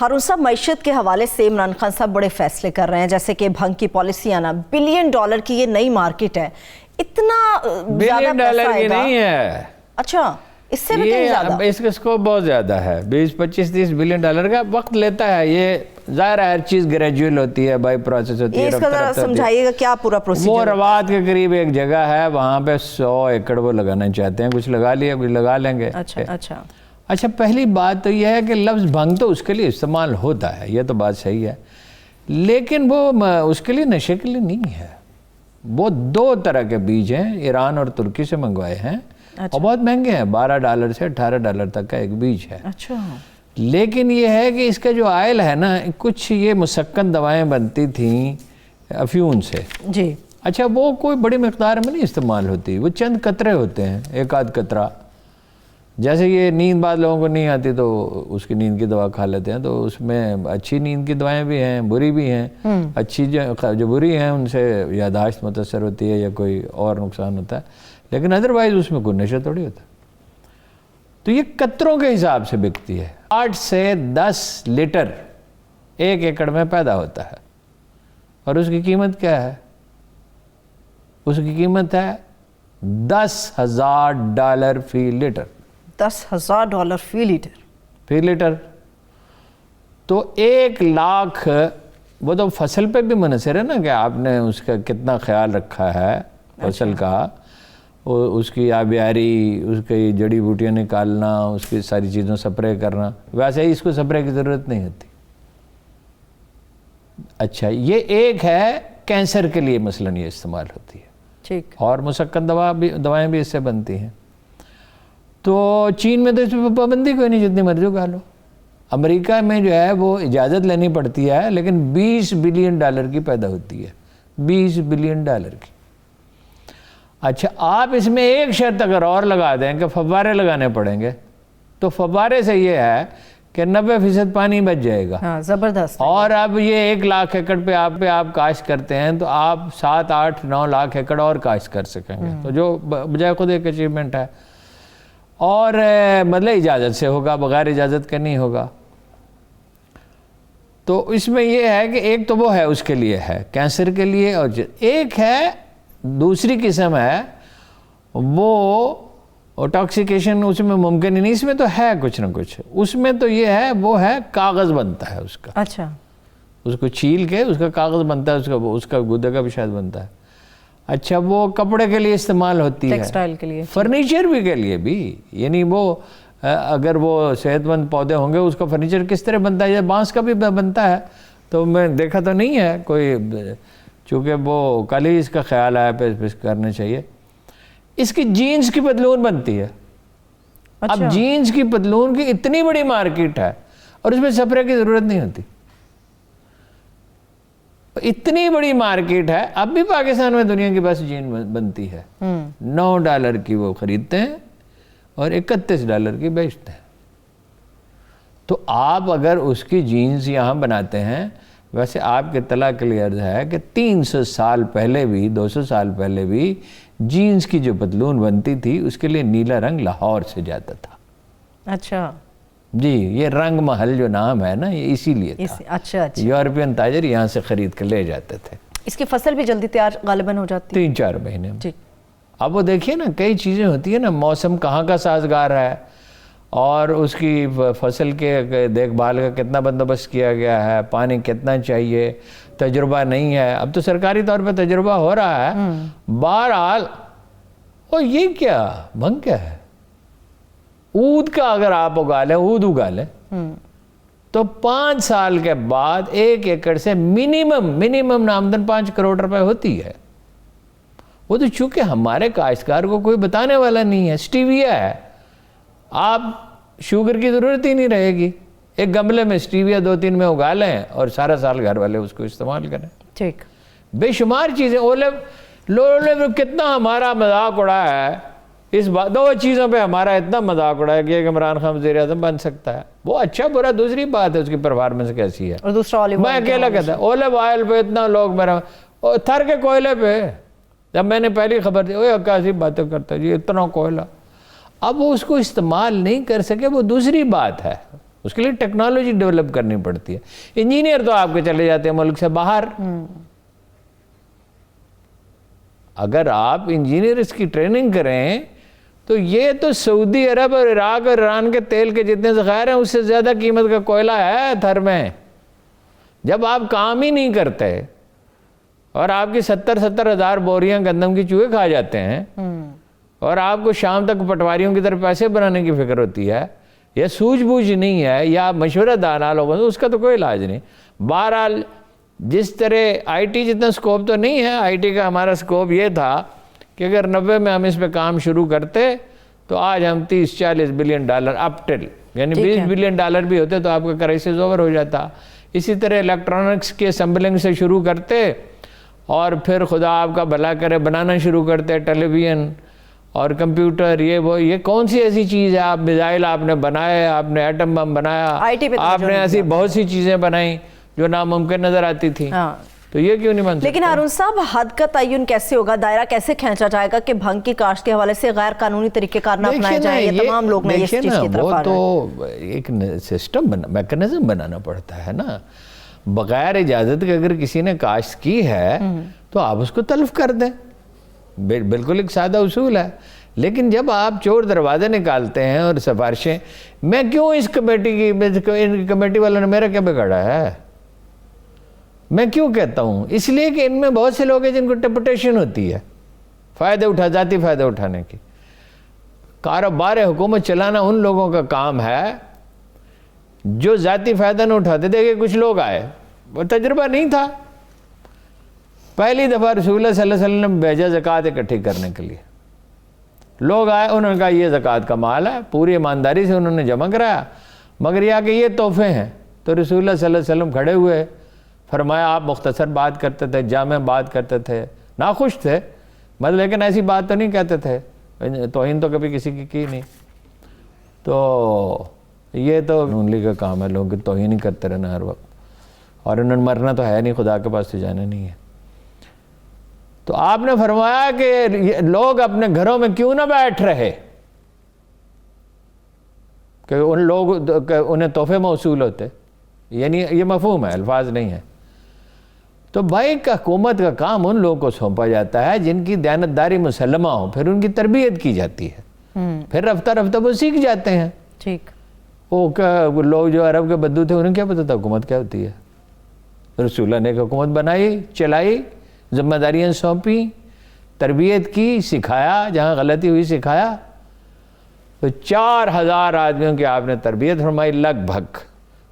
ہارون صاحب، معیشت کے حوالے سے عمران خان صاحب بڑے فیصلے کر رہے ہیں، جیسے کہ بھنگ کی پالیسی آنا، $1 بلین کی یہ نئی مارکیٹ ہے، اتنا زیادہ پیسہ آئے گا؟ نہیں ہے، اچھا اس سے بھی کہیں زیادہ؟ اس کا اسکوپ بہت زیادہ ہے، 20-25-30 بلین ڈالر کا وقت لیتا ہے. یہ ظاہر ہے ہر چیز گریجول ہوتی ہے، بائی پروسیس ہوتی ہے. اس کا ذرا سمجھائیے گا کیا پورا پروسیجر؟ وہ روات کے قریب ایک جگہ ہے، وہاں پہ 100 ایکڑ وہ لگانا چاہتے ہیں، کچھ لگا لیا، کچھ لگا لیں گے. اچھا پہلی بات تو یہ ہے کہ لفظ بھنگ تو اس کے لیے استعمال ہوتا ہے، یہ تو بات صحیح ہے، لیکن وہ اس کے لیے نشے کے لیے نہیں ہے. وہ 2 طرح کے بیج ہیں، ایران اور ترکی سے منگوائے ہیں، اور بہت مہنگے ہیں، $12 سے $18 تک کا ایک بیج ہے. لیکن یہ ہے کہ اس کا جو آئل ہے نا، کچھ یہ مسکن دوائیں بنتی تھیں افیون سے جی. اچھا وہ کوئی بڑی مقدار میں نہیں استعمال ہوتی، وہ چند قطرے ہوتے ہیں، ایک آدھ قطرہ. جیسے یہ نیند بعض لوگوں کو نہیں آتی تو اس کی نیند کی دوا کھا لیتے ہیں، تو اس میں اچھی نیند کی دوائیں بھی ہیں، بری بھی ہیں. اچھی جو بری ہیں ان سے یادداشت متاثر ہوتی ہے یا کوئی اور نقصان ہوتا ہے، لیکن ادروائز اس میں کوئی نشہ تھوڑی ہوتا. تو یہ قطروں کے حساب سے بکتی ہے. 8 سے 10 لیٹر 1 ایکڑ میں پیدا ہوتا ہے، اور اس کی قیمت کیا ہے؟ اس کی قیمت ہے $10,000 فی لیٹر. $10,000 فی لیٹر. تو 1 لاکھ، وہ تو فصل پہ بھی منحصر ہے نا کہ آپ نے اس کا کتنا خیال رکھا ہے فصل کا، اس کی آبیاری، اس کی جڑی بوٹیاں نکالنا، اس کی ساری چیزوں سپرے کرنا. ویسے ہی اس کو سپرے کی ضرورت نہیں ہوتی. اچھا یہ ایک ہے کینسر کے لیے مثلاً یہ استعمال ہوتی ہے، اور مسکن دوائیں بھی اس سے بنتی ہیں. تو چین میں تو اس پہ پابندی کوئی نہیں، جتنی مرضی اگا لو. امریکہ میں جو ہے وہ اجازت لینی پڑتی ہے، لیکن $20 بلین کی پیدا ہوتی ہے، $20 بلین کی. اچھا آپ اس میں ایک شرط اگر اور لگا دیں کہ فوارے لگانے پڑیں گے، تو فوارے سے یہ ہے کہ 90% پانی بچ جائے گا. زبردست. اور اب یہ 1 لاکھ ایکڑ پہ آپ کاشت کرتے ہیں تو آپ 7, 8, 9 لاکھ ایکڑ اور کاشت کر سکیں گے، تو جو بجائے خود ایک اچیومنٹ ہے. اور مطلب اجازت سے ہوگا، بغیر اجازت کے نہیں ہوگا. تو اس میں یہ ہے کہ ایک تو وہ ہے اس کے لیے ہے کینسر کے لیے، اور ایک ہے دوسری قسم ہے وہ ٹاکسیکیشن اس میں ممکن ہی نہیں. اس میں تو ہے کچھ نہ کچھ، اس میں تو یہ ہے وہ ہے کاغذ بنتا ہے اس کا. اچھا اس کو چھیل کے اس کا کاغذ بنتا ہے، اس کا گودے کا بھی شاید بنتا ہے. اچھا وہ کپڑے کے لیے استعمال ہوتی ہے، ٹیکسٹائل کے لیے، فرنیچر بھی کے لیے بھی. یعنی وہ اگر وہ صحت مند پودے ہوں گے، اس کا فرنیچر کس طرح بنتا ہے؟ بانس کا بھی بنتا ہے، تو میں دیکھا تو نہیں ہے کوئی، چونکہ وہ کل ہی اس کا خیال آیا پہ کرنا چاہیے. اس کی جینز کی پتلون بنتی ہے. اب جینز کی پتلون کی اتنی بڑی مارکیٹ ہے اور اس میں سپرے کی ضرورت نہیں ہوتی. اتنی بڑی مارکیٹ ہے، اب بھی پاکستان میں دنیا کی بس جین بنتی ہے. $9 کی وہ خریدتے ہیں اور $31 کی بیچتے ہیں. تو آپ اگر اس کی جینز یہاں بناتے ہیں، ویسے آپ کے اطلاع کے لیے عرض ہے کہ 300 سال پہلے بھی، 200 سال پہلے بھی جینز کی جو پتلون بنتی تھی اس کے لیے نیلا رنگ لاہور سے جاتا تھا. اچھا جی، یہ رنگ محل جو نام ہے نا، یہ اسی لیے تھا. اچھا یورپین تاجر یہاں سے خرید کر لے جاتے تھے. اس کی فصل بھی جلدی تیار غالباً ہو جاتی ہے 3-4 مہینے میں. اب وہ دیکھیے نا، کئی چیزیں ہوتی ہیں نا، موسم کہاں کا سازگار ہے، اور اس کی فصل کے دیکھ بھال کا کتنا بندوبست کیا گیا ہے، پانی کتنا چاہیے، تجربہ نہیں ہے. اب تو سرکاری طور پہ تجربہ ہو رہا ہے. بہرحال یہ کیا بھنگ کیا ہے، اود کا اگر آپ اگا لیں، اود اگا لیں تو 5 سال کے بعد 1 ایکڑ سے منیمم آمدن 5 کروڑ روپے ہوتی ہے. وہ تو چونکہ ہمارے کاشتکار کو کوئی بتانے والا نہیں ہے، سٹیویا ہے، آپ شوگر کی ضرورت ہی نہیں رہے گی. ایک گملے میں سٹیویا 2-3 میں اگا لیں اور سارا سال گھر والے اس کو استعمال کریں. ٹھیک. بے شمار چیزیں. اولیو کتنا ہمارا مذاق اڑایا ہے اس بات، 2 چیزوں پہ ہمارا اتنا مذاق اڑایا کہ عمران خان وزیر اعظم بن سکتا ہے. وہ اچھا برا دوسری بات ہے، اس کی پرفارمنس کیسی ہے. اور دوسرا میں اکیلا کہتا ہے اولیو آئل پہ اتنا لوگ میرا تھر کے کوئلے پہ، جب میں نے پہلی خبر دی، کیسی باتیں کرتا ہے جی، اتنا کوئلہ. اب وہ اس کو استعمال نہیں کر سکے، وہ دوسری بات ہے. اس کے لیے ٹیکنالوجی ڈیولپ کرنی پڑتی ہے. انجینئر تو آپ کے چلے جاتے ہیں ملک سے باہر. اگر آپ انجینئرز کی ٹریننگ کریں تو یہ تو سعودی عرب اور عراق اور ایران کے تیل کے جتنے ذخائر ہیں اس سے زیادہ قیمت کا کوئلہ ہے تھر میں. جب آپ کام ہی نہیں کرتے اور آپ کی 70 ہزار بوریاں گندم کی چوہے کھا جاتے ہیں اور آپ کو شام تک پٹواریوں کی طرف پیسے بنانے کی فکر ہوتی ہے یا سوجھ بوجھ نہیں ہے یا مشورہ دانا لوگوں سے، اس کا تو کوئی علاج نہیں. بہرحال جس طرح آئی ٹی جتنا سکوپ تو نہیں ہے. آئی ٹی کا ہمارا سکوپ یہ تھا کہ اگر 90 میں ہم اس پہ کام شروع کرتے تو آج ہم 30-40 بلین ڈالر اپ ٹل یعنی 20 بلین ڈالر بھی ہوتے تو آپ کا کرائسس اوور ہو جاتا. اسی طرح الیکٹرانکس کے اسمبلنگ سے شروع کرتے اور پھر خدا آپ کا بھلا کرے بنانا شروع کرتے ٹیلی ویژن اور کمپیوٹر. یہ کون سی ایسی چیز ہے؟ آپ میزائل آپ نے بنائے، آپ نے ایٹم بم بنایا، آپ نے ایسی بہت سی چیزیں بنائیں جو ناممکن نظر آتی تھی. تو یہ کیوں نہیں بن سکتا؟ لیکن ہارون صاحب حد کا تعین کیسے ہوگا؟ دائرہ کیسے کھینچا جائے گا کہ بھنگ کی کاشت کے حوالے سے غیر قانونی طریقے کار نہ اپنائے جائیں؟ یہ تمام لوگ اس چیز کی طرف آ رہے ہیں. وہ تو ایک سسٹم میکنزم بنانا پڑتا ہے نا. بغیر اجازت کے اگر کسی نے کاشت کی ہے تو آپ اس کو تلف کر دیں. بالکل ایک سادہ اصول ہے. لیکن جب آپ چور دروازے نکالتے ہیں اور سفارشیں، میں کیوں اس کمیٹی والوں نے میرا کیا بگاڑا ہے؟ میں کیوں کہتا ہوں؟ اس لیے کہ ان میں بہت سے لوگ ہیں جن کو ڈیپوٹیشن ہوتی ہے ذاتی فائدہ اٹھانے کی. کاروبار حکومت چلانا ان لوگوں کا کام ہے جو ذاتی فائدہ نہ اٹھاتے. دیکھیں کچھ لوگ آئے، وہ تجربہ نہیں تھا. پہلی دفعہ رسول اللہ صلی اللہ علیہ وسلم نے بھیجا زکوٰۃ اکٹھی کرنے کے لیے. لوگ آئے، انہوں نے کہا یہ زکوٰۃ کا مال ہے، پوری ایمانداری سے انہوں نے جمع کرایا، مگر یہ کہ یہ تحفے ہیں. تو رسول اللہ صلی اللہ علیہ وسلم کھڑے ہوئے، فرمایا آپ مختصر بات کرتے تھے، جامع بات کرتے تھے، ناخوش تھے مطلب، لیکن ایسی بات تو نہیں کہتے تھے، توہین تو کبھی کسی کی نہیں. تو یہ تو نون لیگ کا کام ہے، لوگ توہین ہی کرتے رہنا ہر وقت، اور انہوں نے مرنا تو ہے نہیں، خدا کے پاس تو جانا نہیں ہے. تو آپ نے فرمایا کہ لوگ اپنے گھروں میں کیوں نہ بیٹھ رہے کہ ان لوگ انہیں تحفے موصول ہوتے. یعنی یہ مفہوم ہے، الفاظ نہیں ہے. تو بھائی حکومت کا کام ان لوگوں کو سونپا جاتا ہے جن کی دیانتداری مسلمہ ہو، پھر ان کی تربیت کی جاتی ہے، پھر رفتہ رفتہ وہ سیکھ جاتے ہیں. ٹھیک. وہ لوگ جو عرب کے بدو تھے انہیں کیا پتا تھا حکومت کیا ہوتی ہے؟ رسول اللہ نے ایک حکومت بنائی، چلائی، ذمہ داریاں سونپی، تربیت کی، سکھایا، جہاں غلطی ہوئی سکھایا. تو 4000 آدمیوں کی آپ نے تربیت فرمائی لگ بھگ.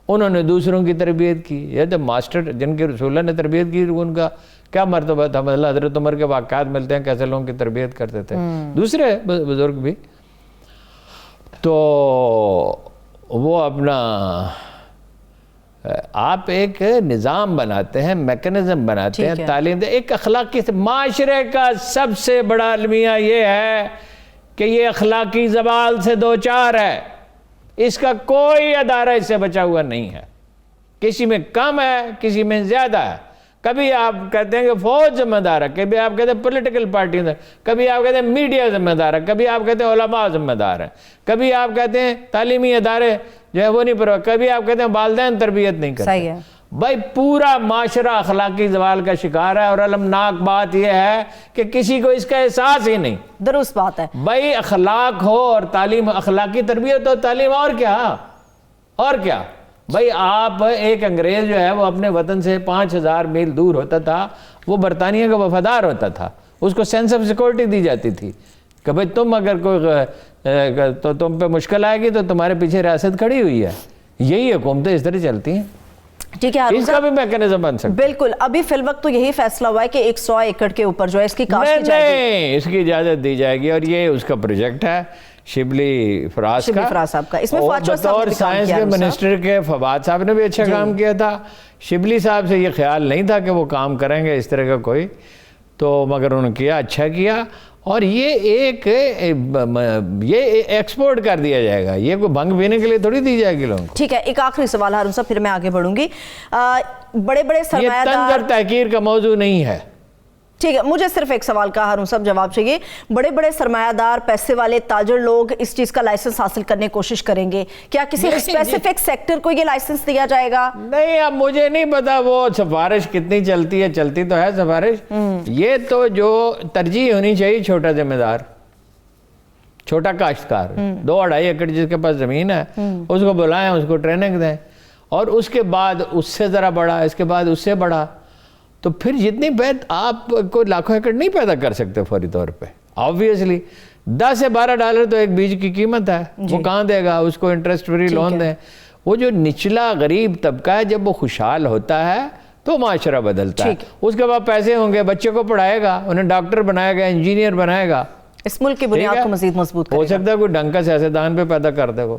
انہوں نے دوسروں کی تربیت کی. یہ تو ماسٹر جن کے رسول اللہ نے تربیت کی ان کا کیا مرتبہ تھا؟ مطلب حضرت عمر کے واقعات ملتے ہیں کیسے لوگوں کی تربیت کرتے تھے، دوسرے بزرگ بھی. تو وہ اپنا آپ ایک نظام بناتے ہیں، میکنزم بناتے ہیں، تعلیم دے. ایک اخلاقی معاشرے کا سب سے بڑا المیہ یہ ہے کہ یہ اخلاقی زوال سے دوچار ہے. اس کا کوئی ادارہ اس سے بچا ہوا نہیں ہے. کسی میں کم ہے، کسی میں زیادہ ہے. کبھی آپ کہتے ہیں کہ فوج ذمہ دار ہے، کبھی آپ کہتے ہیں پولیٹیکل پارٹی، کبھی آپ کہتے ہیں میڈیا ذمہ دار ہے، کبھی آپ کہتے ہیں علماء ذمہ دار ہیں، کبھی آپ کہتے ہیں تعلیمی ادارے جو ہے وہ نہیں پرواہ، کبھی آپ کہتے ہیں والدین تربیت نہیں کرتے. صحیح ہے. بھائی پورا معاشرہ اخلاقی زوال کا شکار ہے، اور المناک بات یہ ہے کہ کسی کو اس کا احساس ہی نہیں. درست بات ہے. بھائی اخلاق ہو اور تعلیم، اخلاقی تربیت ہو، تعلیم، اور کیا. بھائی آپ ایک انگریز جو ہے وہ اپنے وطن سے 5000 میل دور ہوتا تھا، وہ برطانیہ کا وفادار ہوتا تھا، اس کو سینس آف سیکورٹی دی جاتی تھی کہ بھئی تم اگر کوئی تو تم پہ مشکل آئے گی تو تمہارے پیچھے ریاست کھڑی ہوئی ہے. یہی حکومتیں اس طرح چلتی ہیں. ٹھیک ہے، اس کا بھی میکنزم بن سکتا ہے. بالکل. ابھی فی الوقت تو یہی فیصلہ ہوا ہے کہ 100 ایکڑ کے اوپر جو ہے اس کی کاشت کی جائے گی. نہیں، اس کی اجازت دی جائے گی، اور یہ اس کا پروجیکٹ ہے شبلی فراز صاحب کا. اس میں بطور سائنس کے منسٹر کے فواد صاحب نے بھی اچھا کام کیا تھا. شبلی صاحب سے یہ خیال نہیں تھا کہ وہ کام کریں گے اس طرح کا کوئی، تو مگر انہوں نے کیا، اچھا کیا. اور یہ ایکسپورٹ کر دیا جائے گا، یہ کوئی بھنگ پینے کے لیے تھوڑی دی جائے گی لوگوں کو. ٹھیک ہے. ایک آخری سوال ہارون صاحب، پھر میں آگے بڑھوں گی. بڑے بڑے یہ طنز اور تحقیر کا موضوع نہیں ہے. ٹھیک ہے، مجھے صرف ایک سوال کا ہارون صاحب جواب چاہیے. بڑے بڑے سرمایہ دار، پیسے والے تاجر لوگ اس چیز کا لائسنس حاصل کرنے کی کوشش کریں گے، کیا کسی اسپیسیفک سیکٹر کو یہ لائسنس دیا جائے گا؟ نہیں، اب مجھے نہیں پتا وہ سفارش کتنی چلتی ہے، چلتی تو ہے سفارش. یہ تو جو ترجیح ہونی چاہیے چھوٹا ذمہ دار، چھوٹا کاشتکار، 2-2.5 ایکڑ جس کے پاس زمین ہے، اس کو بلائیں، اس کو ٹریننگ دیں، اور اس کے بعد اس سے ذرا بڑا، اس کے بعد اس سے بڑا. تو پھر جتنی بہت آپ کو لاکھوں ایکڑ نہیں پیدا کر سکتے فوری طور پہ. آبویسلی $10 سے $12 تو ایک بیج کی قیمت ہے، وہ کہاں دے گا؟ اس کو انٹرسٹ فری لون دیں. وہ جو نچلا غریب طبقہ ہے، جب وہ خوشحال ہوتا ہے تو معاشرہ بدلتا ہے. اس کے بعد پیسے ہوں گے، بچے کو پڑھائے گا، انہیں ڈاکٹر بنائے گا، انجینئر بنائے گا. اس ملک کی بنیاد کو مزید مضبوط کرے گا. ہو سکتا ہے کوئی ڈھنگ کا سیاستدان پہ پیدا کر دے وہ.